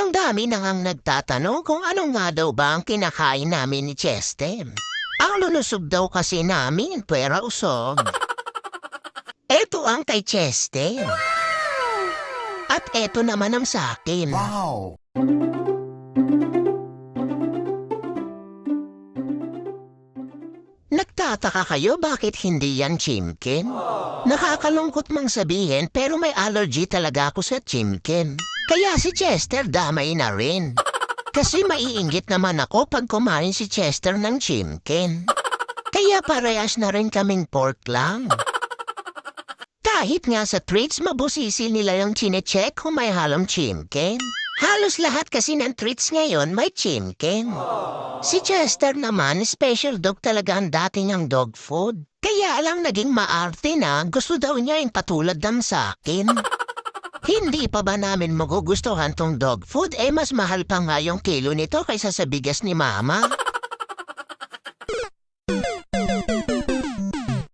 Ang dami na ngang nagtatanong kung ano nga daw ba ang kinakain namin ni Chester. Ang lulusog daw kasi namin, pwera usog. Eto ang kay Chester. At eto naman ang sakin. Wow! Nagtataka kayo bakit hindi yan chimkin? Nakakalungkot mang sabihin pero may allergy talaga ako sa chimkin. Kaya si Chester damay na rin. Kasi maiinggit naman ako pag kumain si Chester ng chimkin. Kaya parehas na rin kaming pork lang. Kahit nga sa treats mabusisi nila yung chinecheck kung may halong chimkin. Halos lahat kasi ng treats ngayon may chimkin. Si Chester naman, special dog talaga ang dating ang dog food. Kaya lang naging maarte na gusto daw niya yung patulad ng sa akin. Hindi pa ba namin magugustuhan tong dog food? Mas mahal pa nga yung kilo nito kaysa sa bigas ni Mama.